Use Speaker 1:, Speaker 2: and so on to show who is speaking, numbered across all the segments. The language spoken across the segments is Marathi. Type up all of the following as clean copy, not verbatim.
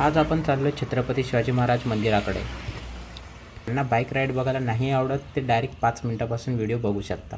Speaker 1: आज आपण चाललो छत्रपती शिवाजी महाराज मंदिराकडे. त्यांना बाईक राईड बघायला नाही आवडत ते डायरेक्ट 5 मिनिटापासून व्हिडिओ बघू शकता.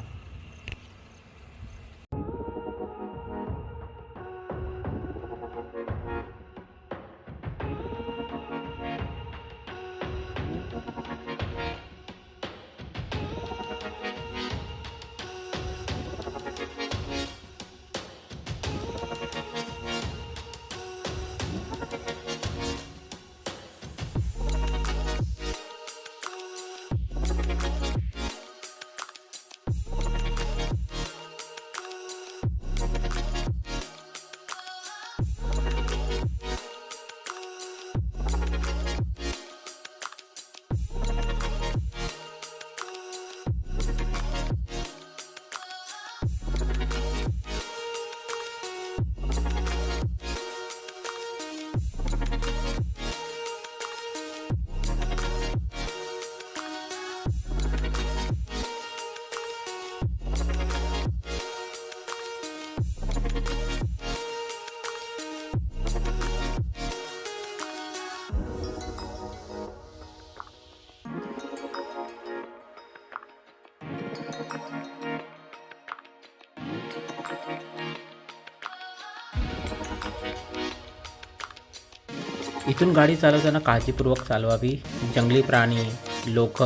Speaker 1: इथून गाडी चालवताना काळजीपूर्वक चालवावी. जंगली प्राणी, लोक,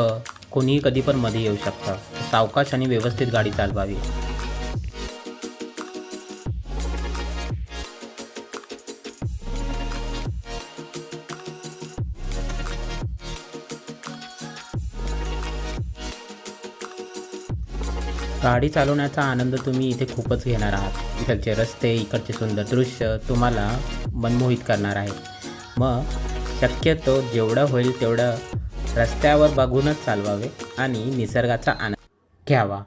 Speaker 1: कोणीही कधी पण मध्ये येऊ शकतं. सावकाश आणि व्यवस्थित गाडी चालवावी. गाडी चालवण्याचा आनंद तुम्ही इथे खूपच घेणार आहात. इकडचे रस्ते, इकडचे सुंदर दृश्य तुम्हाला मनमोहित करणार आहे. मग शक्यतो जेवढं होईल तेवढं रस्त्यावर बघूनच चालवावे आणि निसर्गाचा आनंद घ्यावा.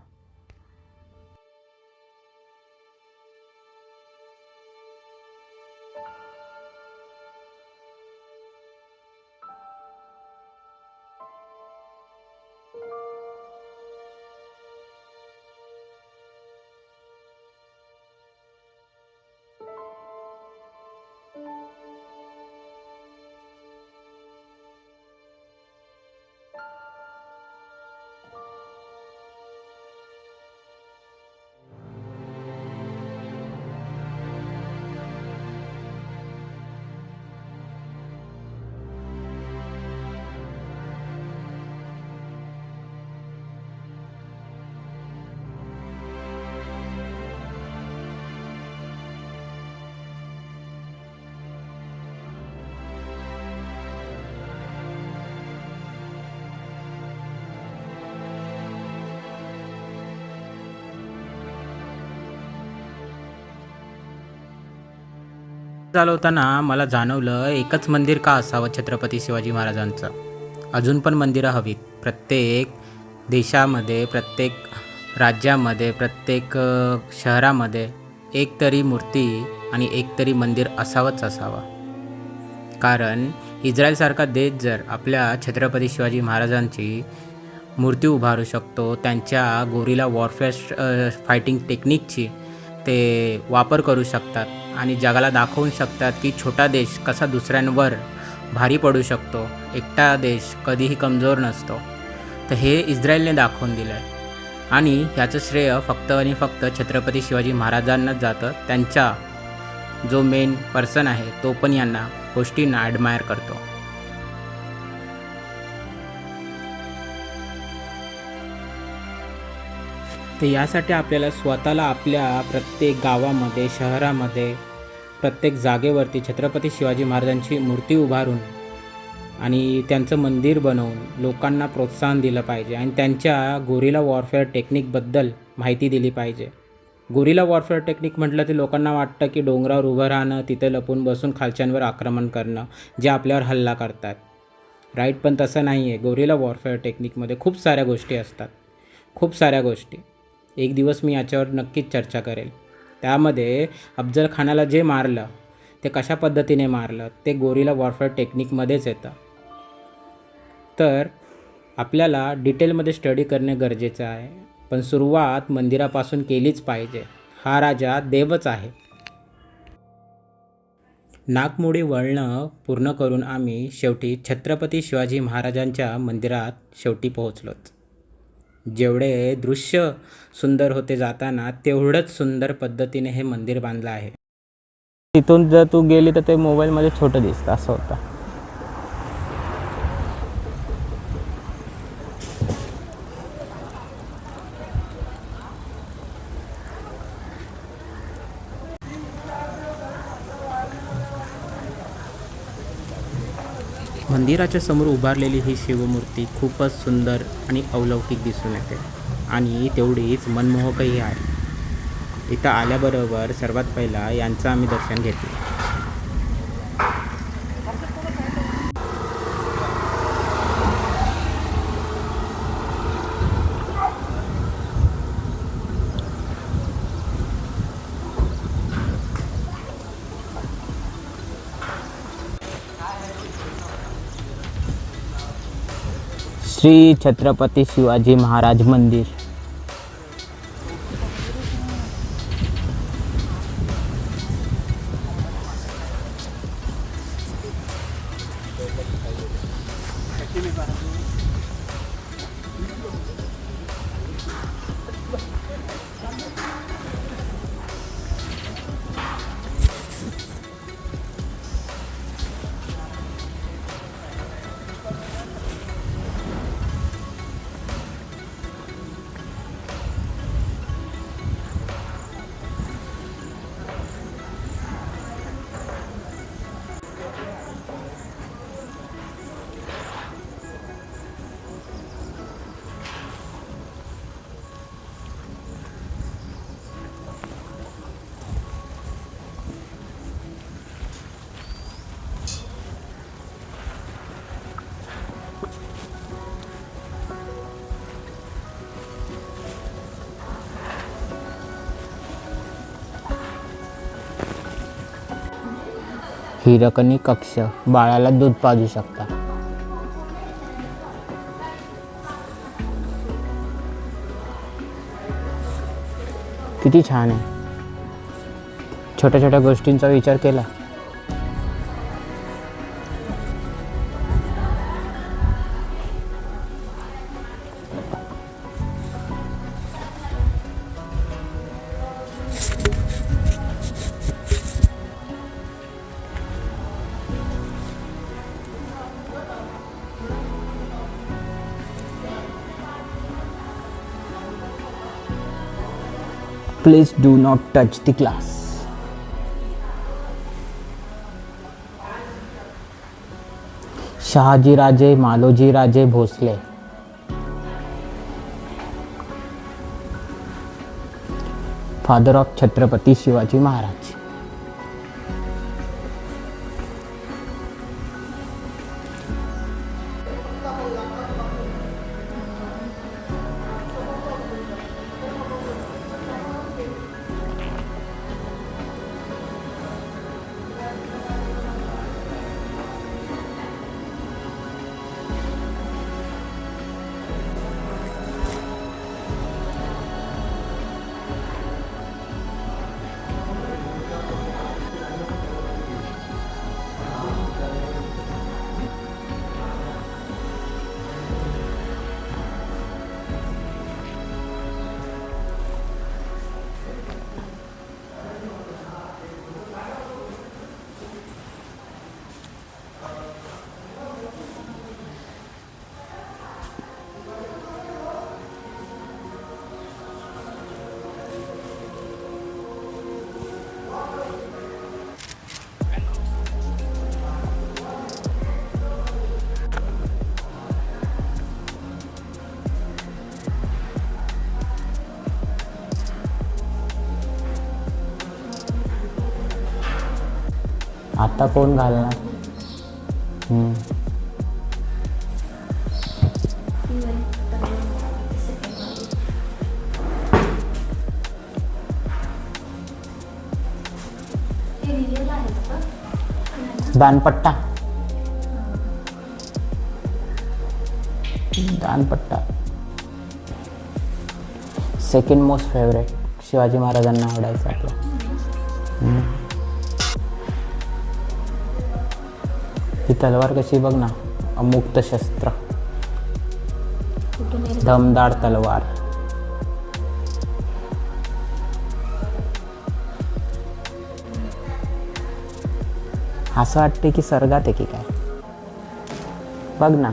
Speaker 1: चालवताना मला जाणवलं एकच मंदिर का असावं छत्रपती शिवाजी महाराजांचं. अजून पण मंदिरं हवीत. प्रत्येक देशामध्ये, प्रत्येक राज्यामध्ये, प्रत्येक शहरामध्ये एक तरी मूर्ती आणि एक तरी मंदिर असावंच असावं. कारण इस्रायलसारखा देश जर आपल्या छत्रपती शिवाजी महाराजांची मूर्ती उभारू शकतो, त्यांच्या गोरिला वॉरफेअर फायटिंग टेक्निकची ते वापर करू शकतात आणि जगाला दाखवू शकतात की छोटा देश कसा दुसऱ्यांवर भारी पडू शकतो, एकटा देश कधीही कमजोर नसतो. तर हे इस्रायलने दाखवून दिलं आहे आणि ह्याचं श्रेय फक्त आणि फक्त छत्रपती शिवाजी महाराजांनाच जातं. त्यांचा जो मेन पर्सन आहे तो पण यांना गोष्टींना ॲडमायर करतो. तर यासाठी आपल्याला स्वतःला आपल्या प्रत्येक गावामध्ये, शहरामध्ये, प्रत्येक जागेवरती छत्रपती शिवाजी महाराजांची मूर्ती उभारून आणि त्यांचं मंदिर बनवून लोकांना प्रोत्साहन दिलं पाहिजे आणि त्यांच्या गोरिला वॉरफेअर टेक्निकबद्दल माहिती दिली पाहिजे. गोरिला वॉरफेअर टेक्निक म्हटलं तर लोकांना वाटतं की डोंगरावर उभं राहणं, तिथे लपून बसून खालच्यांवर आक्रमण करणं, जे आपल्यावर हल्ला करतात. राईट, पण तसं नाही आहे. गोरिला वॉरफेअर टेक्निकमध्ये खूप साऱ्या गोष्टी असतात, खूप साऱ्या गोष्टी. एक दिवस मी याच्यावर नक्कीच चर्चा करेल. त्यामध्ये अफजल खानाला जे मारलं ते कशा पद्धतीने मारलं ते गोरिला वॉरफेअर टेक्निकमध्येच येतं. तर आपल्याला डिटेलमध्ये स्टडी करणे गरजेचं आहे. पण सुरुवात मंदिरापासून केलीच पाहिजे. हा राजा देवच आहे. नागमोडी वळणं पूर्ण करून आम्ही शेवटी छत्रपती शिवाजी महाराजांच्या मंदिरात शेवटी पोहोचलोच. जेवढे दृश्य सुंदर होते जाताना, तेवढंच सुंदर पद्धतीने हे मंदिर बांधलं आहे. तिथून जर तू गेली तर ते मोबाईलमध्ये छोटं दिसतं, असं होतं. मंदिराच्या समोर उभारलेली ही शिवमूर्ती खूपच सुंदर आणि अलौकिक दिसून येते आणि तेवढीच मनमोहकही आहे. इथं आल्याबरोबर सर्वात पहिला यांचं आम्ही दर्शन घेतलं. श्री छत्रपती शिवाजी महाराज मंदिर. हिरकणी कक्ष, बाळाला दूध पाजू शकता. किती छान आहे. छोट्या छोट्या गोष्टींचा विचार केला. Please do not touch the glass. Shahaji Raje Maloji Raje Bhosale. Father of Chhatrapati Shivaji Maharaj. आता कोण घालणार? दानपट्टा. दानपट्टा सेकंड मोस्ट फेवरेट. शिवाजी महाराजांना आवडायचं आपलं. ही तलवार कशी बघ ना, अमुक्त शस्त्र,
Speaker 2: कुठून येईल?
Speaker 1: दमदार तलवार. असं वाटते की स्वर्गात आहे की काय, बघ ना.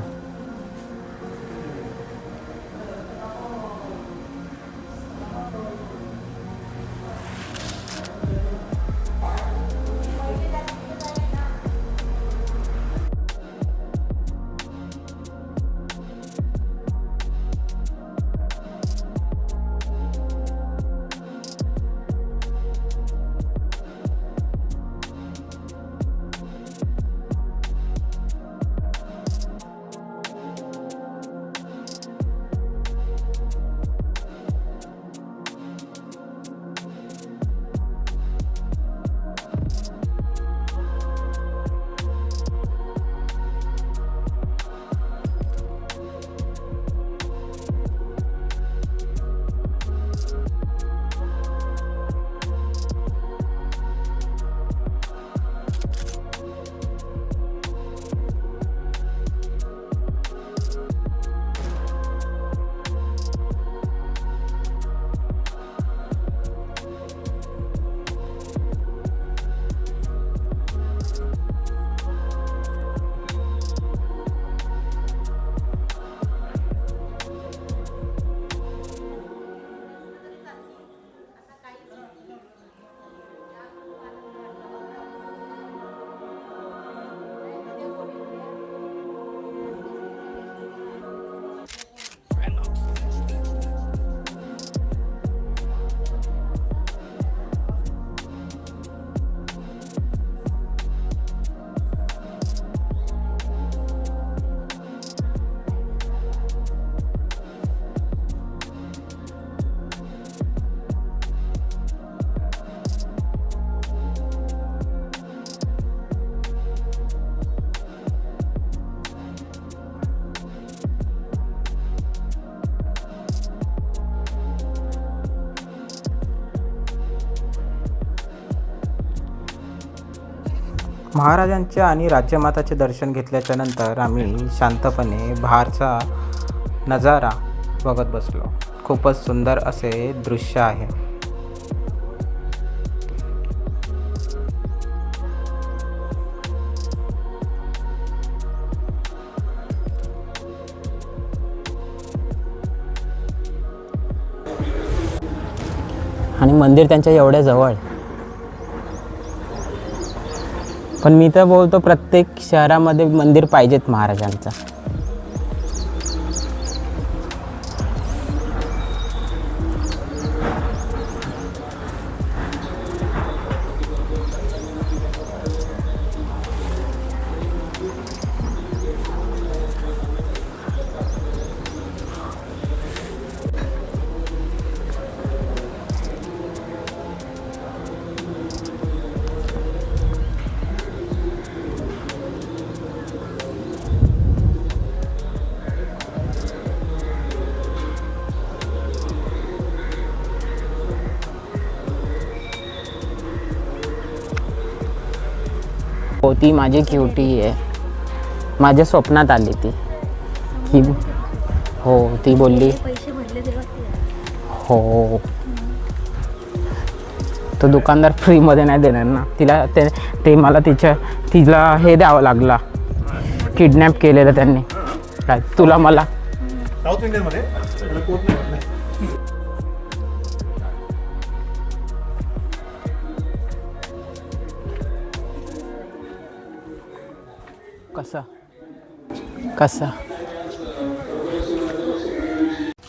Speaker 1: महाराजांचे आणि राज्यमाताचे दर्शन घेतल्याच्या नंतर आम्ही शांतपणे बाहेरचा नजारा बघत बसलो. खूपच सुंदर असे दृश्य आहे. आणि मंदिर त्यांच्या एवढ्या जवळ. पण मी तर बोलतो प्रत्येक शहरामध्ये मंदिर पाहिजेत महाराजांचं. हो, ती माझी क्युटी आहे. माझ्या स्वप्नात आली ती. हो, ती बोलली
Speaker 2: पैसे भरले तेव्हा
Speaker 1: हो. तो दुकानदार फ्रीमध्ये नाही देणार ना तिला. ते मला तिला हे द्यावं लागला. किडनॅप केलेलं त्यांनी. काय तुला मला
Speaker 3: साऊथ इंडियनमध्ये
Speaker 1: कसा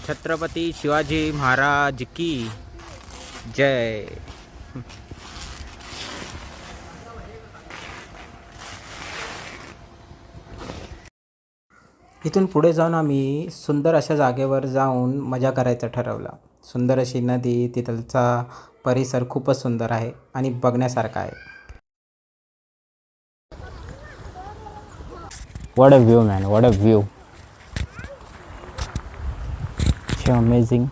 Speaker 1: छत्रपती शिवाजी महाराज की जय. इथून पुढे जाऊन आम्ही सुंदर अशा जागेवर जाऊन मजा करायचं ठरवलं. सुंदर अशी नदी, तिथलचा परिसर खूपच सुंदर आहे आणि बघण्यासारखा आहे. What a view, man. What a view. So amazing.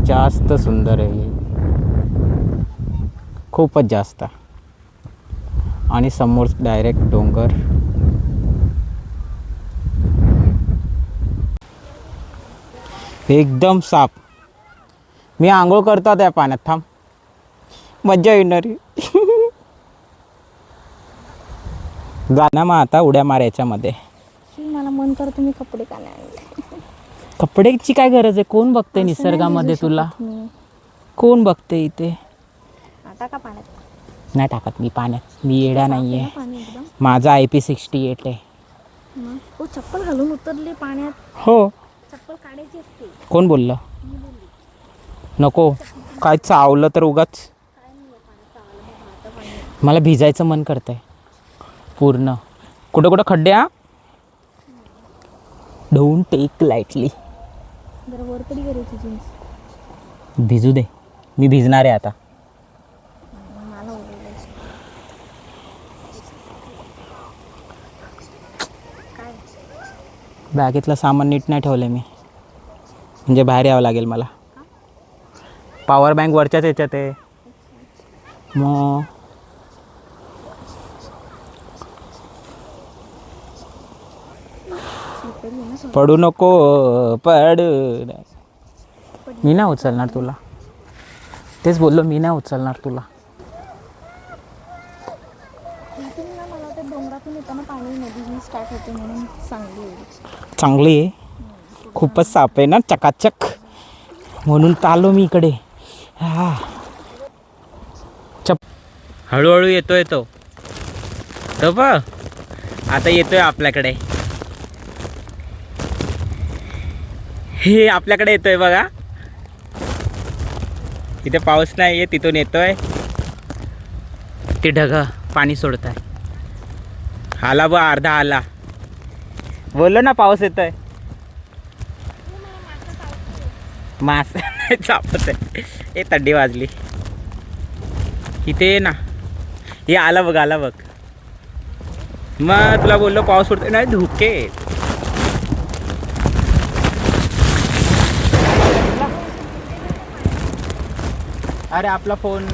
Speaker 1: जास्त सुंदर आहे, खूपच जास्त. आणि समोर डायरेक्ट डोंगर. एकदम साफ. मी आंघोळ करतो त्या पाण्यात. थांब, मज्जा येणार. जाना मग आता उड्या मार याच्यामध्ये.
Speaker 2: मला मन करतो मी कपडे का नाही आणले.
Speaker 1: कपड्याची काय गरज आहे? कोण बघते निसर्गामध्ये तुला? कोण बघते इथे?
Speaker 2: टाका पाण्यात.
Speaker 1: नाही टाकत मी पाण्यात. मी येडा नाही आहे.
Speaker 2: पाणी एकदम.
Speaker 1: माझा IP68 आहे.
Speaker 2: हो, चप्पल घालून उतरले पाण्यात.
Speaker 1: हो.
Speaker 2: चप्पल काढायची असते.
Speaker 1: कोण बोललं? नको. काय चावलं तर उगाच. मला भिजायचं मन करतंय पूर्ण. कुठं कुठं खड्डे. Don't take lightly.
Speaker 2: जरा वरकडी करायची जीन्स.
Speaker 1: भिजू दे, मी भिजणार आहे आता.
Speaker 2: मला ओरडायचं. काय
Speaker 1: बॅगेतलं सामान नीट नाही ठेवलं मी, म्हणजे बाहेर यावं लागेल मला. पॉवर बँक वरच्याच याच्यात आहे. मग पडू नको, पडू. मी नाही उचलणार तुला. तेच बोललो, मी नाही उचलणार तुला.
Speaker 2: मला वाटतं डोंगरातून येताना पाणी नदी स्टार्ट होते म्हणून
Speaker 1: चांगली आहे. खूपच साफ आहे ना, चकाचक. म्हणून आलो मी इकडे. हळूहळू येतोय तो बघ. आता येतोय आपल्याकडे. हे आपल्याकडे येतोय बघा. इथे पाऊस नाही आहे, तिथून येतोय. ते ढग पाणी सोडत आहे. आला बघ, अर्धा आला. बोललो ना पाऊस येतोय. मास नाही चापत आहे. हे थंडी वाजली. इथे ये ना. हे आला बघ, आला बघ. मग तुला बोललो पाऊस पडतोय. नाही, धुके. अरे आपला फोन.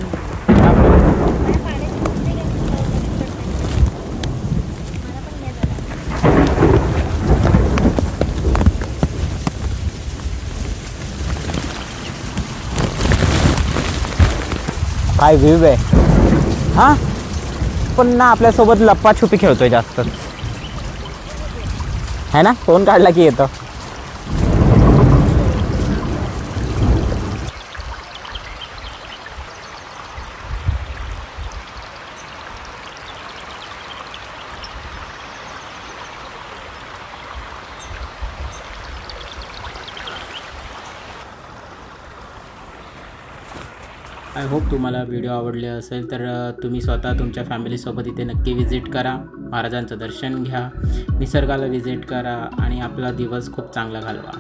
Speaker 1: काय व्ह्यू आहे. हां, पण ना आपल्यासोबत लप्पाछुपी खेळतोय जास्त है ना. फोन काढला की येतो. आय होप तुम्हाला व्हिडिओ आवडले असेल तर तुम्ही स्वतः तुमच्या फॅमिलीसोबत इथे नक्की विजिट करा. महाराजांचं दर्शन घ्या, निसर्गाला विजिट करा आणि आपला दिवस खूप चांगला घालवा.